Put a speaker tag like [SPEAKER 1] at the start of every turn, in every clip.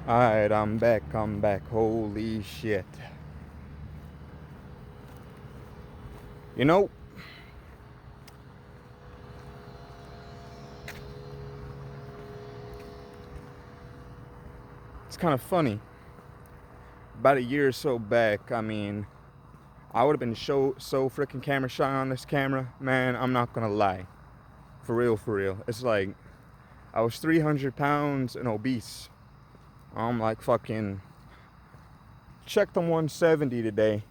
[SPEAKER 1] Alright, I'm back. Holy shit. You know, it's kind of funny. About a year or so back, I would have been so freaking camera shy on this camera. Man, I'm not gonna lie. For real, for real. It's like, I was 300 pounds and obese. I'm like fucking, checked on 170 today.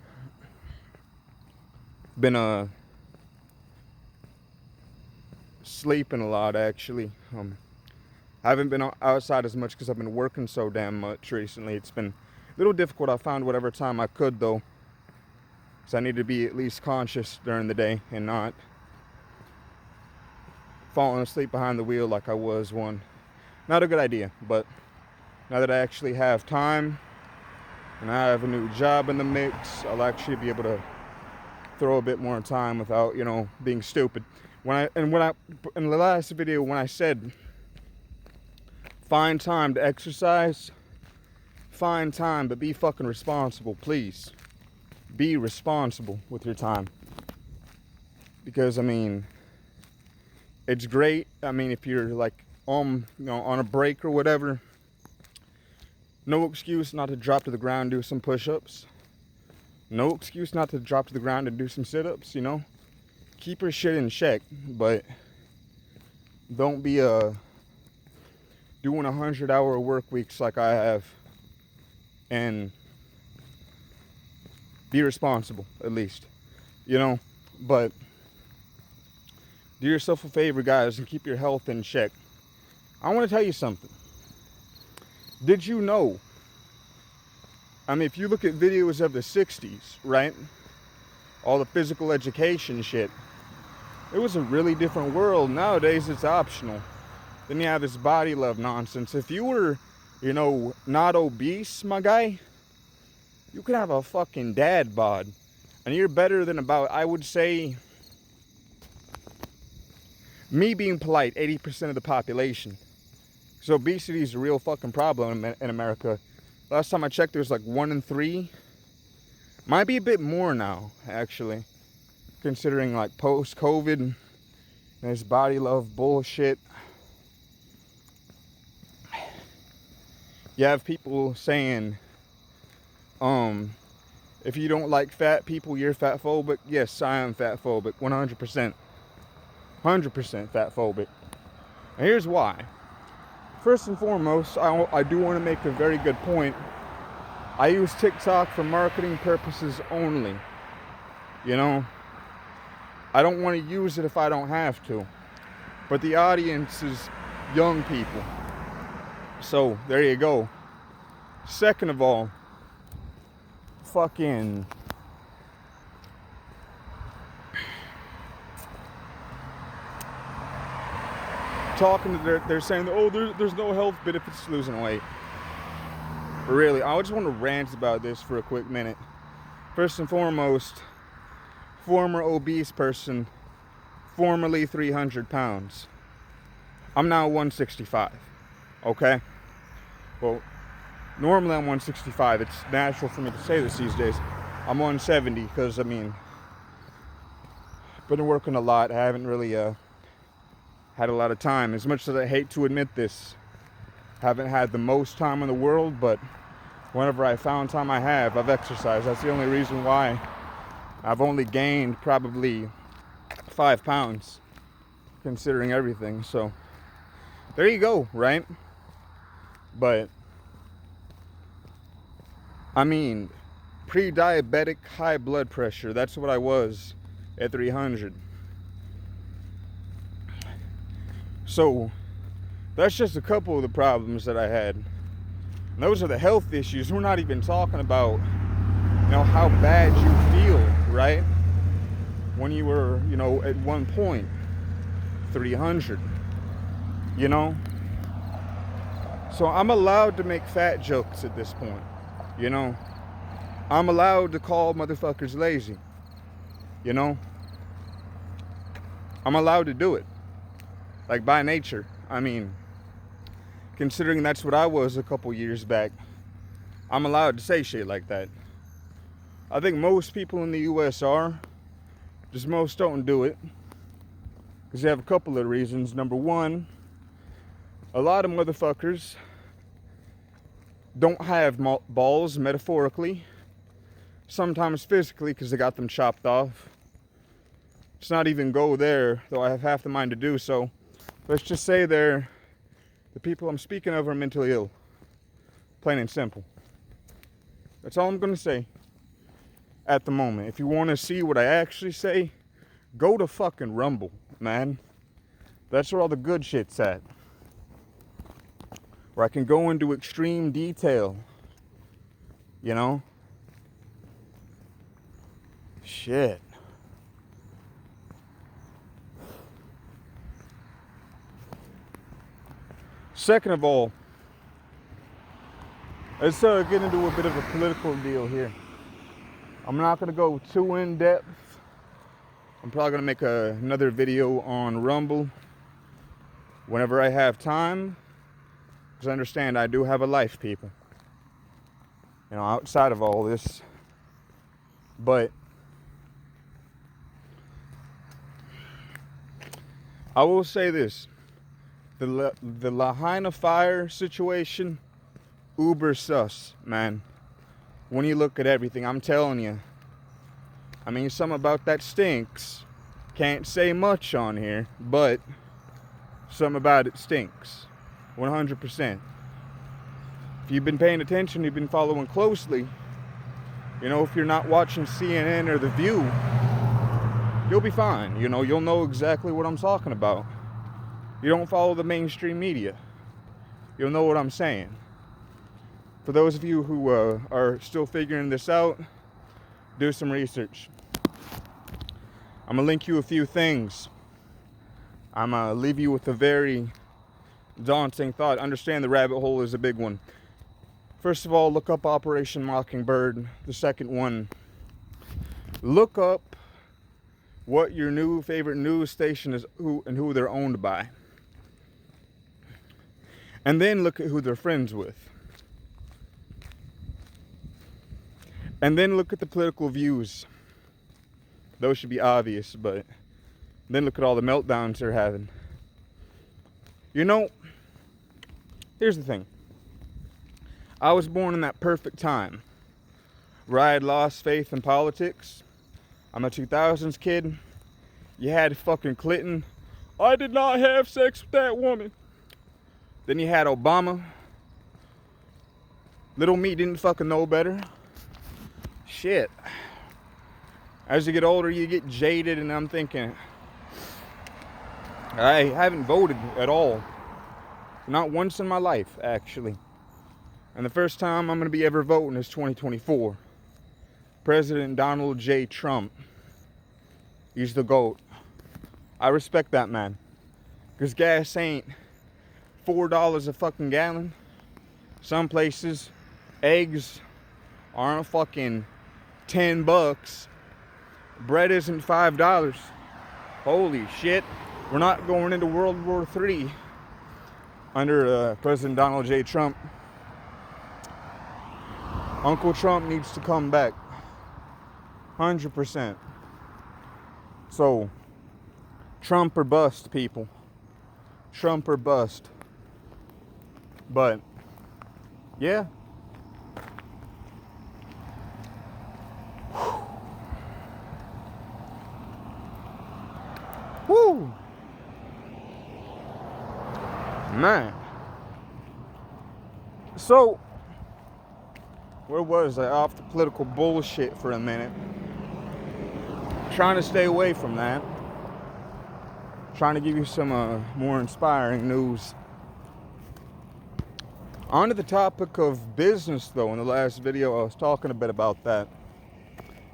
[SPEAKER 1] Been sleeping a lot actually. I haven't been outside as much because I've been working so damn much recently. It's been a little difficult. I found whatever time I could though, because I need to be at least conscious during the day and not falling asleep behind the wheel like I was one. Not a good idea, but now that I actually have time and I have a new job in the mix, I'll actually be able to throw a bit more time without, being stupid. In the last video, when I said find time to exercise, find time, but be fucking responsible, please. Be responsible with your time. Because, it's great. If you're like on a break or whatever, no excuse not to drop to the ground, do some push-ups. No excuse not to drop to the ground and do some sit-ups, Keep your shit in check, but don't be doing 100-hour work weeks like I have, and be responsible at least, but do yourself a favor, guys, and keep your health in check. I want to tell you something. Did you know, if you look at videos of the 60s, right, all the physical education shit, it was a really different world. Nowadays it's optional. Then you have this body love nonsense. If you were, not obese, my guy, you could have a fucking dad bod. And you're better than about, I would say, me being polite, 80% of the population. So obesity is a real fucking problem in America. Last time I checked, there was like 1 in 3. Might be a bit more now, actually. Considering like post-COVID and this body love bullshit. You have people saying, if you don't like fat people, you're fat phobic. Yes, I am fat phobic, 100%. 100% fat phobic. And here's why. First and foremost, I do want to make a very good point. I use TikTok for marketing purposes only. I don't want to use it if I don't have to. But the audience is young people. So, there you go. Second of all, fucking they're saying, oh, there's no health benefits to losing weight. But really, I just want to rant about this for a quick minute. First and foremost, former obese person, formerly 300 pounds. I'm now 165, okay? Well, normally I'm 165. It's natural for me to say this these days. I'm 170 because, been working a lot. I haven't really had a lot of time. As much as I hate to admit this, haven't had the most time in the world, but whenever I found time I've exercised. That's the only reason why I've only gained probably 5 pounds, considering everything. So, there you go, right? But, pre-diabetic high blood pressure, that's what I was at 300. So, that's just a couple of the problems that I had. And those are the health issues. We're not even talking about, how bad you feel, right? When you were, at one point, 300, So I'm allowed to make fat jokes at this point, I'm allowed to call motherfuckers lazy, I'm allowed to do it. Like, by nature. considering that's what I was a couple years back. I'm allowed to say shit like that. I think most people in the US are. Just most don't do it. Because they have a couple of reasons. Number one, a lot of motherfuckers don't have balls, metaphorically. Sometimes physically, because they got them chopped off. Let's not even go there, though I have half the mind to do so. Let's just say the people I'm speaking of are mentally ill. Plain and simple. That's all I'm going to say at the moment. If you want to see what I actually say, go to fucking Rumble, man. That's where all the good shit's at. Where I can go into extreme detail. You know? Shit. Second of all, let's get into a bit of a political deal here. I'm not going to go too in depth. I'm probably going to make another video on Rumble whenever I have time. Because I understand I do have a life, people. You know, outside of all this. But I will say this. The Lahaina fire situation, uber sus, man. When you look at everything, I'm telling you. I mean, something about that stinks. Can't say much on here, but something about it stinks. 100%. If you've been paying attention, you've been following closely, you know, if you're not watching CNN or The View, you'll be fine. You know, you'll know exactly what I'm talking about. You don't follow the mainstream media, you'll know what I'm saying. For those of you who are still figuring this out, do some research. I'm going to link you a few things. I'm going to leave you with a very daunting thought. Understand the rabbit hole is a big one. First of all, look up Operation Mockingbird. The second one, look up what your new favorite news station is, who they're owned by. And then look at who they're friends with. And then look at the political views. Those should be obvious, but then look at all the meltdowns they're having. You know, here's the thing. I was born in that perfect time where I had lost faith in politics. I'm a 2000s kid. You had fucking Clinton. I did not have sex with that woman. Then you had Obama. Little me didn't fucking know better. Shit. As you get older, you get jaded, and I'm thinking, I haven't voted at all. Not once in my life, actually. And the first time I'm going to be ever voting is 2024. President Donald J. Trump. He's the GOAT. I respect that man. Because gas ain't $4 a fucking gallon. Some places, eggs aren't a fucking $10. Bread isn't $5. Holy shit. We're not going into World War III under President Donald J. Trump. Uncle Trump needs to come back. 100%. So, Trump or bust, people. Trump or bust. But, yeah. Woo! Man. So, where was I? Off the political bullshit for a minute. Trying to stay away from that. Trying to give you some more inspiring news. On to the topic of business, though. In the last video, I was talking a bit about that.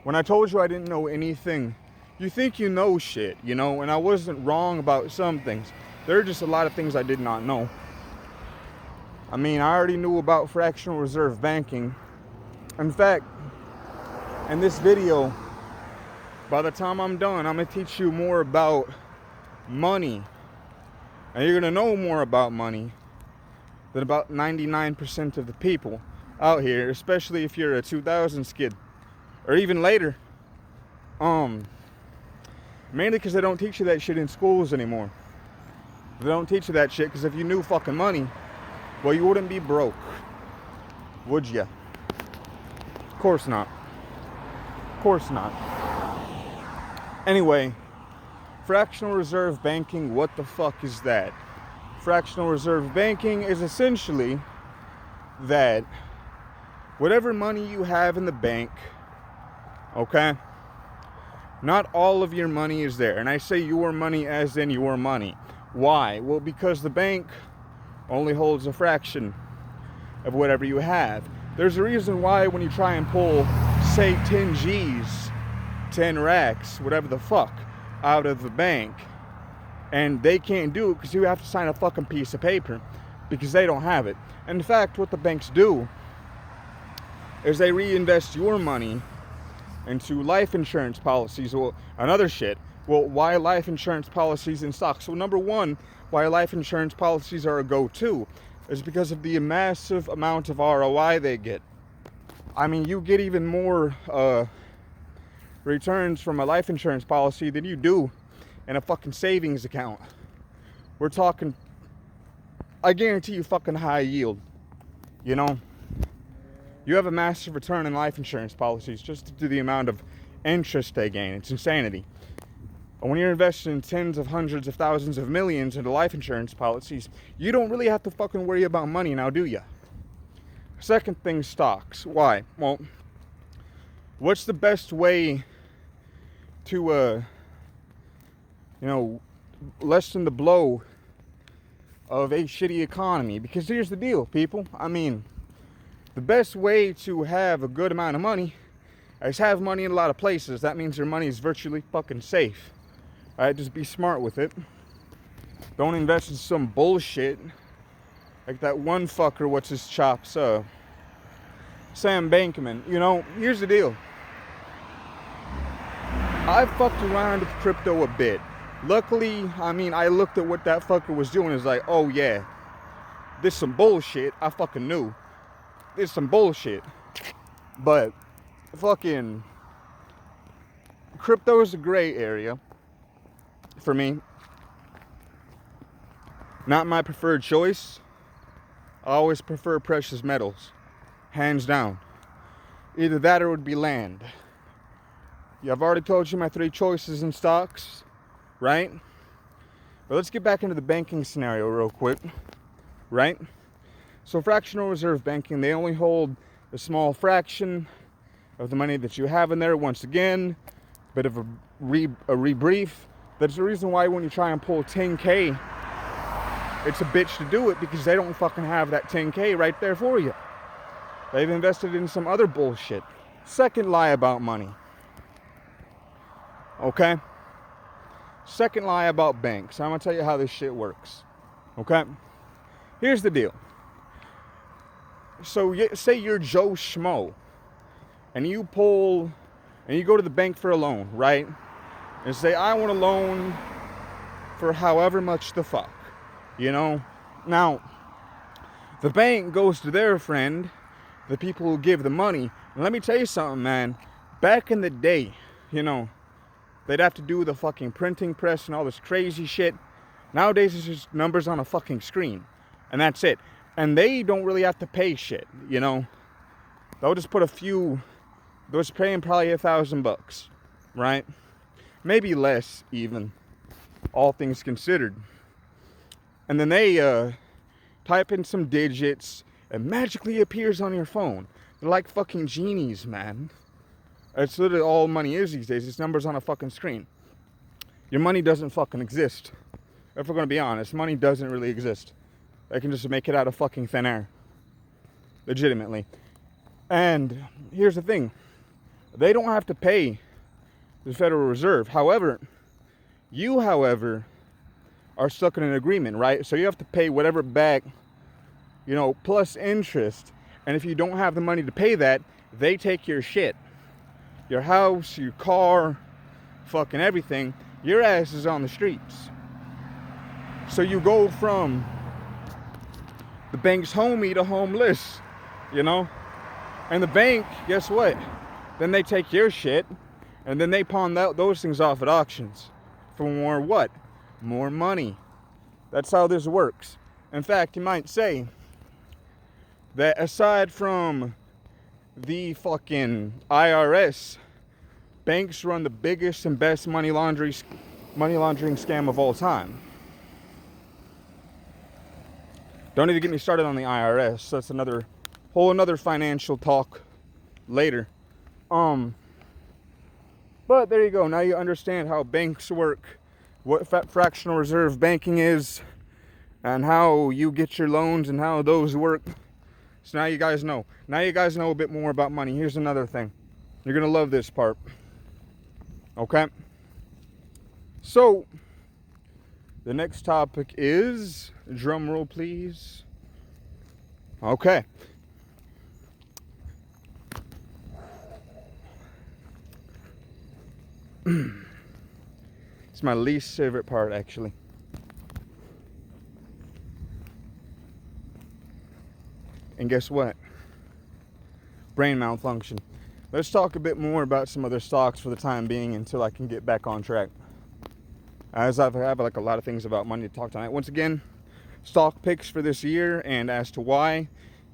[SPEAKER 1] When I told you I didn't know anything, you think you know shit, you know? And I wasn't wrong about some things. There are just a lot of things I did not know. I mean, I already knew about fractional reserve banking. In fact, in this video, by the time I'm done, I'm going to teach you more about money. And you're going to know more about money than about 99% of the people out here, especially if you're a 2000s kid or even later. Mainly because they don't teach you that shit in schools anymore. They don't teach you that shit because if you knew fucking money, well, you wouldn't be broke, would ya? Of course not. Of course not. Anyway, fractional reserve banking, what the fuck is that? Fractional reserve banking is essentially that whatever money you have in the bank, okay, not all of your money is there. And I say your money as in your money. Why? Well, because the bank only holds a fraction of whatever you have. There's a reason why when you try and pull, say, 10 G's, 10 racks, whatever the fuck, out of the bank, and they can't do it because you have to sign a fucking piece of paper because they don't have it. And in fact, what the banks do is they reinvest your money into life insurance policies or another shit. Well, why life insurance policies and stocks? So number one, why life insurance policies are a go-to is because of the massive amount of ROI they get. I mean, you get even more returns from a life insurance policy than you do in a fucking savings account. We're talking, I guarantee you, fucking high yield. You know, you have a massive return in life insurance policies just due to the amount of interest they gain. It's insanity. And when you're investing in tens of hundreds of thousands of millions into life insurance policies, you don't really have to fucking worry about money now, do ya? Second thing, stocks. Why? Well, what's the best way to, lessen the blow of a shitty economy? Because here's the deal, people. I mean, the best way to have a good amount of money is have money in a lot of places. That means your money is virtually fucking safe. Alright, just be smart with it. Don't invest in some bullshit like that one fucker, what's his chops, Sam Bankman. You know, here's the deal. I've fucked around with crypto a bit. Luckily, I mean, I looked at what that fucker was doing. It's like, oh yeah, this some bullshit. I fucking knew. This some bullshit. But fucking crypto is a gray area for me. Not my preferred choice. I always prefer precious metals. Hands down. Either that or it would be land. Yeah, I've already told you my three choices in stocks, right? But let's get back into the banking scenario real quick, right? So fractional reserve banking, they only hold a small fraction of the money that you have in there. Once again, bit of a rebrief. That's the reason why when you try and pull 10K, it's a bitch to do it because they don't fucking have that 10K right there for you. They've invested in some other bullshit. Second lie about money. Okay? Second lie about banks. I'm going to tell you how this shit works. Okay? Here's the deal. So say you're Joe Schmo and you go to the bank for a loan, right? And say, I want a loan for however much the fuck, you know? Now, the bank goes to their friend, the people who give the money. And let me tell you something, man. Back in the day, you know, they'd have to do the fucking printing press and all this crazy shit. Nowadays, it's just numbers on a fucking screen. And that's it. And they don't really have to pay shit, you know? They'll just put they'll just pay them probably $1,000, right? Maybe less, even, all things considered. And then they type in some digits, and magically appears on your phone. They're like fucking genies, man. That's literally all money is these days. It's numbers on a fucking screen. Your money doesn't fucking exist. If we're going to be honest, money doesn't really exist. They can just make it out of fucking thin air. Legitimately. And here's the thing. They don't have to pay the Federal Reserve. However, you, are stuck in an agreement, right? So you have to pay whatever back, you know, plus interest. And if you don't have the money to pay that, they take your shit. Your house, your car, fucking everything. Your ass is on the streets. So you go from The bank's homie to homeless, you know? And the bank, guess what? Then they take your shit and then they pawn those things off at auctions for more what? More money. That's how this works. In fact, you might say that aside from the fucking IRS, banks run the biggest and best money laundering scam of all time. Don't even get me started on the IRS. That's another financial talk later. But there you go. Now you understand how banks work, what fractional reserve banking is, and how you get your loans and how those work. So now you guys know. Now you guys know a bit more about money. Here's another thing. You're going to love this part. Okay? So, the next topic is, drum roll please. Okay. It's my least favorite part, actually. And guess what? Brain malfunction. Let's talk a bit more about some other stocks for the time being until I can get back on track. As I have like a lot of things about money to talk tonight. Once again, stock picks for this year and as to why.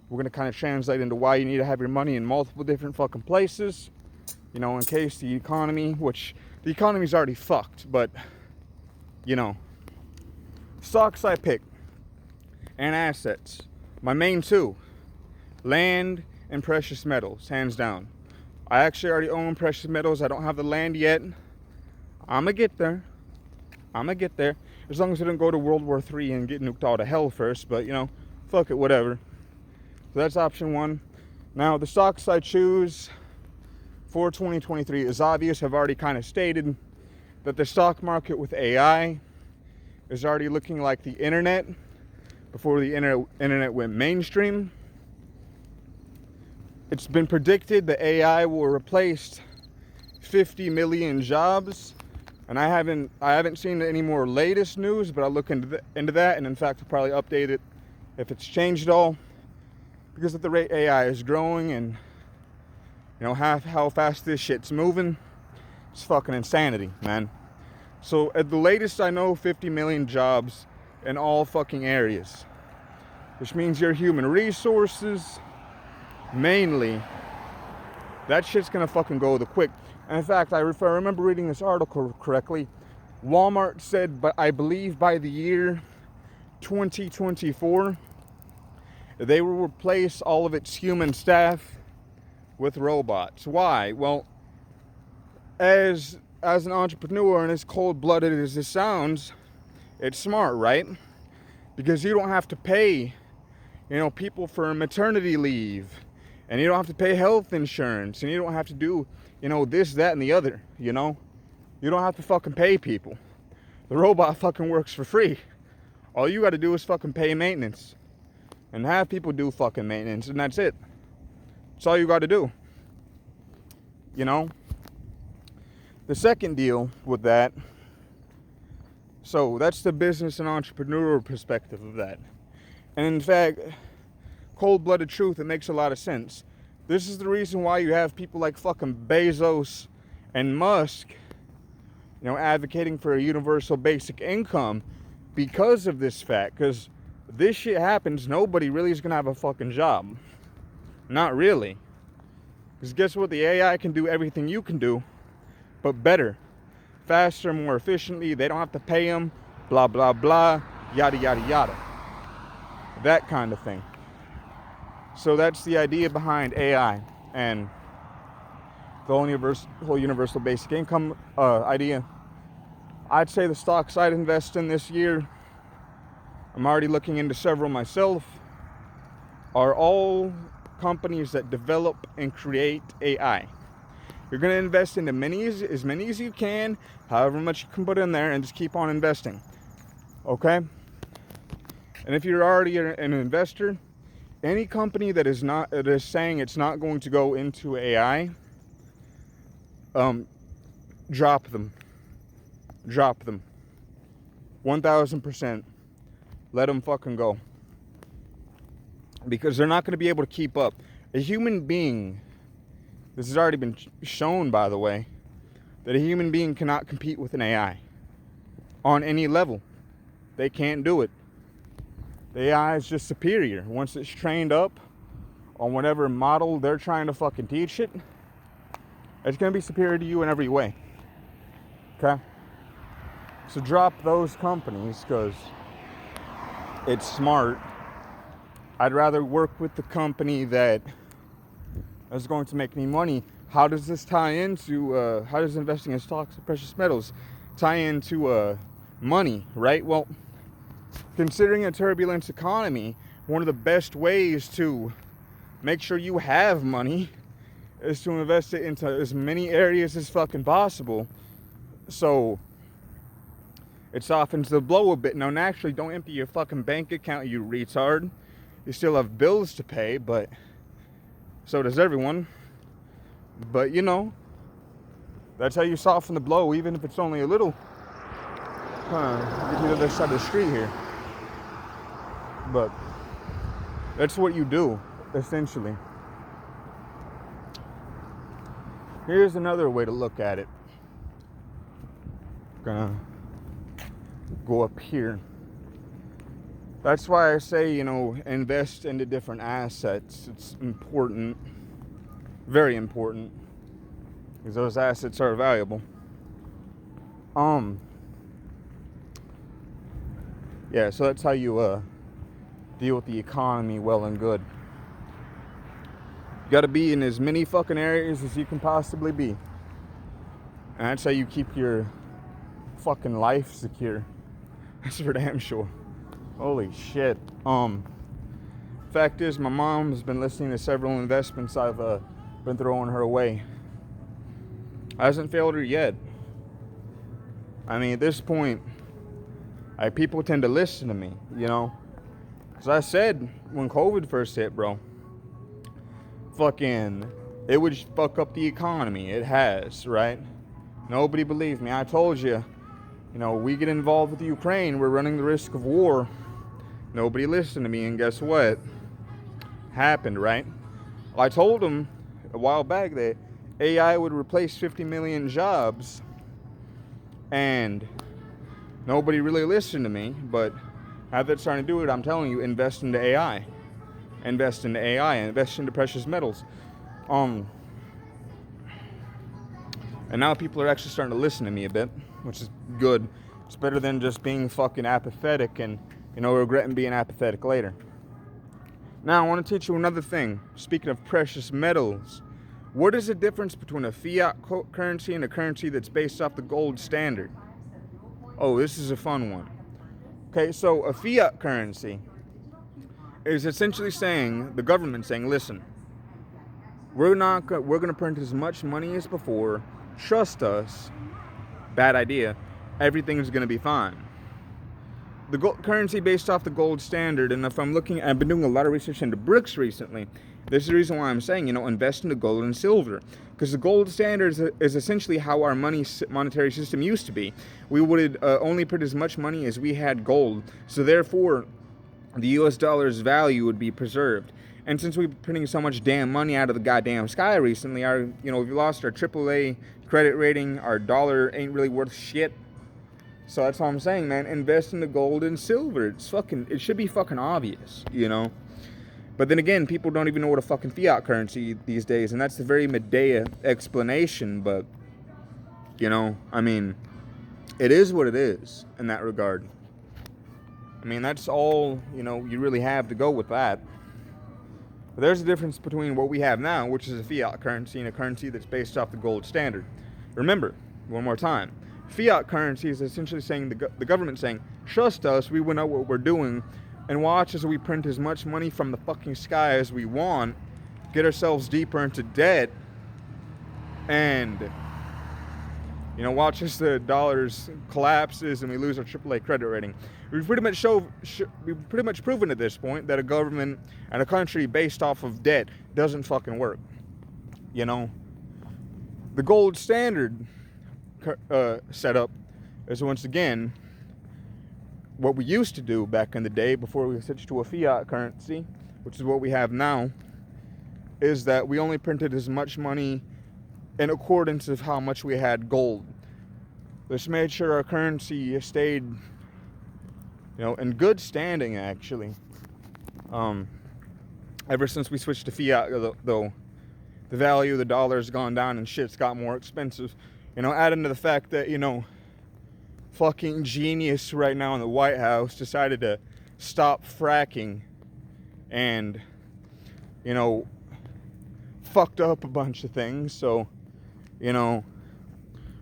[SPEAKER 1] We're going to kind of translate into why you need to have your money in multiple different fucking places. You know, in case the economy, which the economy's already fucked, but, you know, stocks I pick and assets. My main two, land and precious metals, hands down. I actually already own precious metals. I don't have the land yet. I'm going to get there. As long as I don't go to World War III and get nuked all to hell first, but, you know, fuck it, whatever. So that's option one. Now, the stocks I choose for 2023 is obvious. I've already kind of stated that the stock market with AI is already looking like the internet before the internet went mainstream. It's been predicted that AI will replace 50 million jobs, and I haven't seen any more latest news, but I'll look into that, and in fact I'll probably update it if it's changed at all, because at the rate AI is growing and you know how fast this shit's moving, it's fucking insanity, man. So at the latest I know, 50 million jobs in all fucking areas, which means your human resources, mainly, that shit's gonna fucking go the quick. And in fact, if I remember reading this article correctly, Walmart said, but I believe by the year 2024, they will replace all of its human staff with robots. Why? Well, as an entrepreneur, and as cold-blooded as this sounds, it's smart, right? Because you don't have to pay, you know, people for maternity leave, and you don't have to pay health insurance, and you don't have to do, you know, this, that, and the other, you know? You don't have to fucking pay people. The robot fucking works for free. All you gotta do is fucking pay maintenance. And have people do fucking maintenance, and that's it. That's all you gotta do. You know? The second deal with that, so that's the business and entrepreneurial perspective of that. And in fact, cold-blooded truth, it makes a lot of sense. This is the reason why you have people like fucking Bezos and Musk, you know, advocating for a universal basic income because of this fact. Because this shit happens, nobody really is gonna have a fucking job. Not really. Because guess what? The AI can do everything you can do, but better, faster, more efficiently. They don't have to pay them, blah, blah, blah, yada, yada, yada. That kind of thing. So that's the idea behind AI and the whole universal basic income idea. I'd say the stocks I'd invest in this year, I'm already looking into several myself, are all companies that develop and create AI. You're going to invest into as many as you can, however much you can put in there, and just keep on investing. Okay? And if you're already an investor, any company that is saying it's not going to go into AI, drop them. 1000%. Let them fucking go. because they're not going to be able to keep up. A human being, this has already been shown, by the way, that a human being cannot compete with an AI on any level. They can't do it. The AI is just superior. Once it's trained up on whatever model they're trying to fucking teach it, it's going to be superior to you in every way. Okay? So drop those companies because it's smart. I'd rather work with the company that is going to make me money. How does this tie into, how does investing in stocks and precious metals tie into money, right? Well, considering a turbulent economy, one of the best ways to make sure you have money is to invest it into as many areas as fucking possible. So it softens the blow a bit. Now, naturally, don't empty your fucking bank account, you retard. You still have bills to pay, but so does everyone. But, you know, that's how you soften the blow, even if it's only a little. Get to the other side of the street here. But that's what you do, essentially. Here's another way to look at it. Gonna go up here. That's why I say, you know, invest into different assets. It's important, very important, because those assets are valuable. Yeah, so that's how you deal with the economy well and good. You gotta be in as many fucking areas as you can possibly be. And that's how you keep your fucking life secure. That's for damn sure. Holy shit. Fact is, my mom has been listening to several investments I've been throwing her way. Hasn't failed her yet. I mean, at this point, people tend to listen to me, you know? Because I said, when COVID first hit, bro, fucking, it would fuck up the economy. It has, right? Nobody believed me. I told you, you know, we get involved with Ukraine, we're running the risk of war. Nobody listened to me, and guess what? Happened, right? Well, I told them a while back that AI would replace 50 million jobs, and nobody really listened to me, but now that they're starting to do it, I'm telling you, invest into AI. Invest into AI, invest into precious metals. And now people are actually starting to listen to me a bit, which is good. It's better than just being fucking apathetic and, you know, regretting being apathetic later. Now, I want to teach you another thing. Speaking of precious metals, what is the difference between a fiat currency and a currency that's based off the gold standard? Oh, this is a fun one. Okay, so a fiat currency is essentially saying, the government saying, listen, we're going to print as much money as before. Trust us. Bad idea. Everything's going to be fine. The currency based off the gold standard, and if I've been doing a lot of research into bricks recently. This is the reason why I'm saying, you know, invest into gold and silver. Because the gold standard is essentially how our monetary system used to be. We would only print as much money as we had gold. So therefore, the US dollar's value would be preserved. And since we've been printing so much damn money out of the goddamn sky recently, we've lost our AAA credit rating. Our dollar ain't really worth shit. So that's all I'm saying, man. Invest in the gold and silver. It should be fucking obvious, you know. But then again, people don't even know what a fucking fiat currency these days, and that's the very Medea explanation. But, you know, I mean, it is what it is in that regard. I mean, that's all, you know, you really have to go with that. But there's a difference between what we have now, which is a fiat currency, and a currency that's based off the gold standard. Remember, one more time, fiat currency is essentially saying, the government saying, trust us, we will know what we're doing, and watch as we print as much money from the fucking sky as we want, get ourselves deeper into debt, and, you know, watch as the dollars collapses and we lose our AAA credit rating. We've pretty much proven at this point that a government and a country based off of debt doesn't fucking work. You know, the gold standard setup is, once again, what we used to do back in the day before we switched to a fiat currency, which is what we have now, is that we only printed as much money in accordance with how much we had gold. This made sure our currency stayed, in good standing, actually. Ever since we switched to fiat, though, the value of the dollar has gone down and shit's got more expensive. Adding to the fact that, fucking genius right now in the White House decided to stop fracking and, fucked up a bunch of things. So,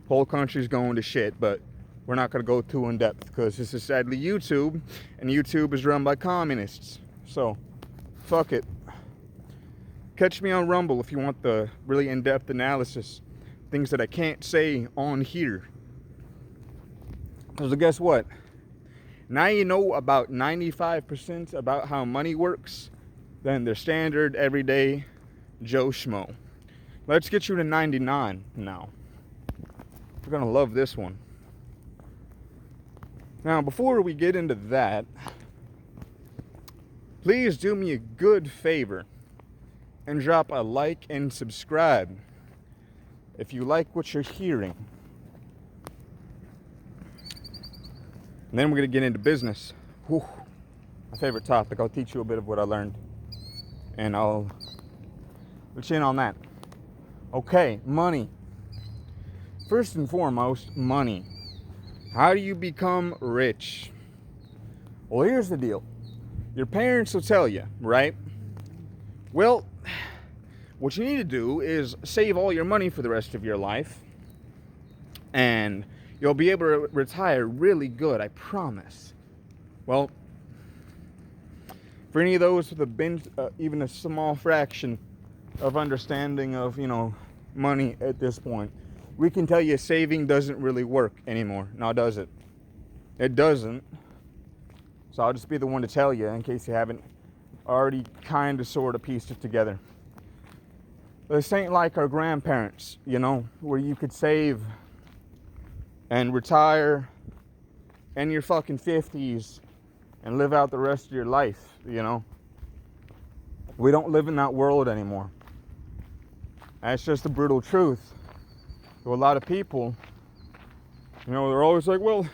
[SPEAKER 1] whole country's going to shit, but we're not going to go too in depth because this is sadly YouTube, and YouTube is run by communists. So, fuck it. Catch me on Rumble if you want the really in-depth analysis, things that I can't say on here. Because guess what? Now you know about 95% about how money works than the standard everyday Joe Schmo. Let's get you to 99 now. You're going to love this one. Now, before we get into that, please do me a good favor and drop a like and subscribe if you like what you're hearing. And then we're going to get into business. Whew. My favorite topic. I'll teach you a bit of what I learned. And I'll let you in on that. Okay, money. First and foremost, money. How do you become rich? Well, here's the deal. Your parents will tell you, right? Well, what you need to do is save all your money for the rest of your life. And you'll be able to retire really good, I promise. Well, for any of those with even a small fraction of understanding of, money at this point, we can tell you saving doesn't really work anymore. Now, does it? It doesn't. So I'll just be the one to tell you in case you haven't already kind of sort of pieced it together. This ain't like our grandparents, where you could save and retire in your fucking 50s and live out the rest of your life, We don't live in that world anymore. That's just the brutal truth. To a lot of people, they're always like, well,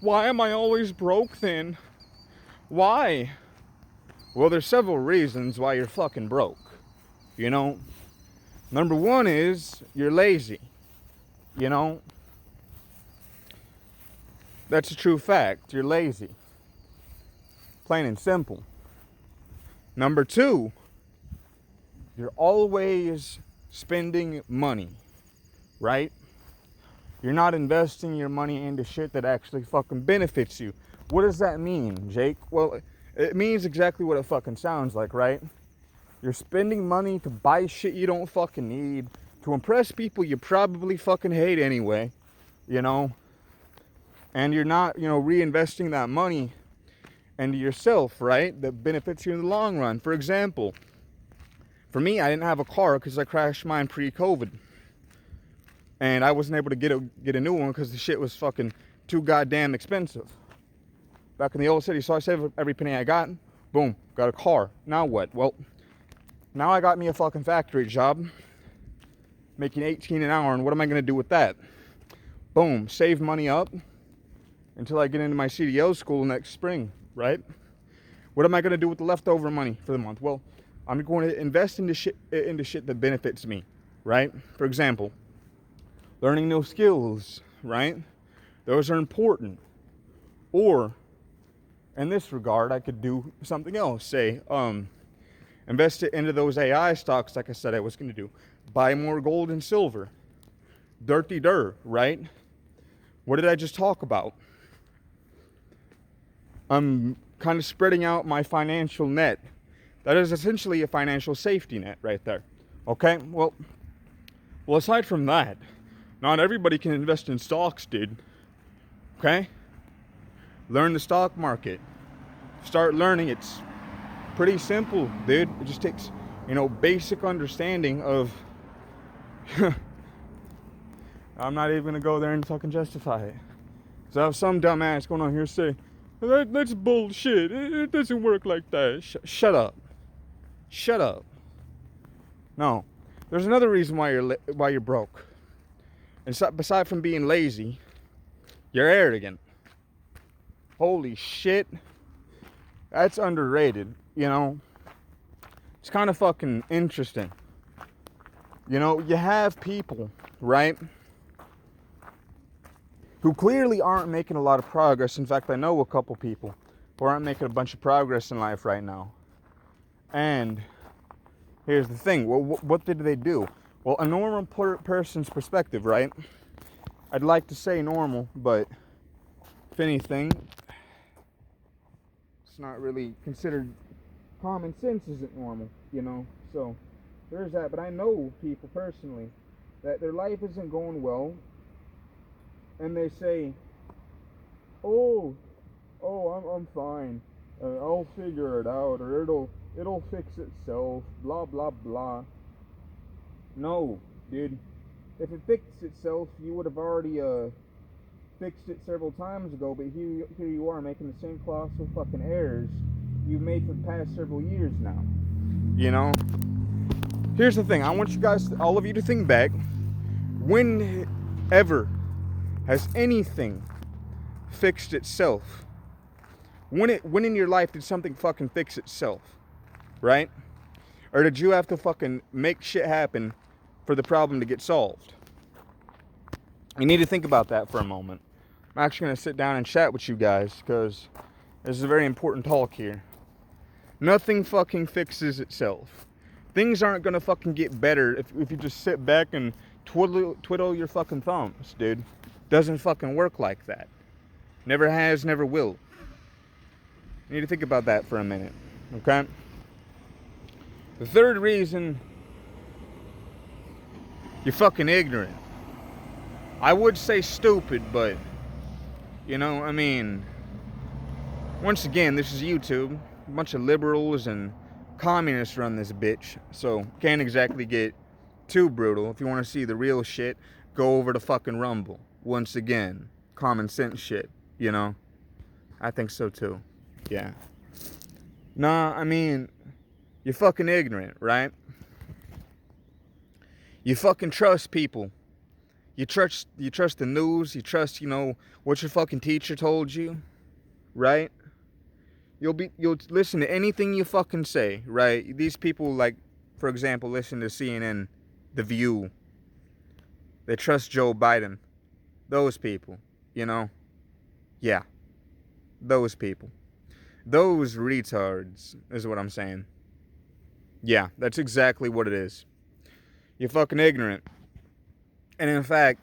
[SPEAKER 1] why am I always broke then? Why? Well, there's several reasons why you're fucking broke. Number one is you're lazy. That's a true fact. You're lazy. Plain and simple. Number two, you're always spending money, right? You're not investing your money into shit that actually fucking benefits you. What does that mean, Jake? Well, it means exactly what it fucking sounds like, right? You're spending money to buy shit you don't fucking need, to impress people you probably fucking hate anyway, and you're not, reinvesting that money into yourself, right? That benefits you in the long run. For example, for me, I didn't have a car because I crashed mine pre-COVID. And I wasn't able to get a new one because the shit was fucking too goddamn expensive. Back in the old city, so I saved every penny I got. Boom, got a car. Now what? Well, now I got me a fucking factory job, making $18 an hour, and what am I going to do with that? Boom, save money up until I get into my CDO school next spring, right? What am I going to do with the leftover money for the month? Well, I'm going to invest into shit that benefits me, right? For example, learning new skills, right? Those are important. Or, in this regard, I could do something else. Say, invest it into those AI stocks like I said I was going to do. Buy more gold and silver. Dirty dirt, right? What did I just talk about? I'm kind of spreading out my financial net. That is essentially a financial safety net right there. Okay? Well, aside from that, not everybody can invest in stocks, dude. Okay? Learn the stock market. Start learning. It's pretty simple, dude. It just takes, basic understanding of... I'm not even going to go there and fucking justify it. So I have some dumbass going on here say, that's bullshit. It doesn't work like that. Shut up. Shut up. No. There's another reason why you're broke. And so, aside from being lazy, you're arrogant. Holy shit. That's underrated, you know. It's kind of fucking interesting. You know, you have people, right, who clearly aren't making a lot of progress. In fact, I know a couple people who aren't making a bunch of progress in life right now. And here's the thing. Well, what did they do? Well, a normal person's perspective, right? I'd like to say normal, but if anything, it's not really considered. Common sense isn't normal, you know? So there's that. But I know people personally that their life isn't going well, and they say, oh, I'm fine. I'll figure it out, or it'll fix itself. Blah blah blah. No, dude. If it fixed itself, you would have already fixed it several times ago. But here you are making the same colossal fucking errors you've made for the past several years now. You know. Here's the thing. I want you guys, all of you, to think back. Whenever has anything fixed itself? When in your life did something fucking fix itself? Right? Or did you have to fucking make shit happen for the problem to get solved? You need to think about that for a moment. I'm actually going to sit down and chat with you guys because this is a very important talk here. Nothing fucking fixes itself. Things aren't going to fucking get better if you just sit back and twiddle your fucking thumbs, dude. Doesn't fucking work like that. Never has, never will. You need to think about that for a minute, okay? The third reason, you're fucking ignorant. I would say stupid, but, you know, I mean, once again, this is YouTube. A bunch of liberals and communists run this bitch, so can't exactly get too brutal. If you want to see the real shit, go over to fucking Rumble. Once again, common sense shit, you know? I think so too. Yeah. Nah, I mean, you're fucking ignorant, right? You fucking trust people. You trust the news. You trust, you know, what your fucking teacher told you, right? You'll listen to anything you fucking say, right? These people, like, for example, listen to CNN, The View. They trust Joe Biden. Those people, you know? Yeah. Those people. Those retards is what I'm saying. Yeah, that's exactly what it is. You're fucking ignorant. And in fact,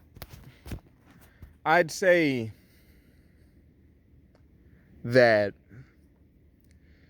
[SPEAKER 1] I'd say that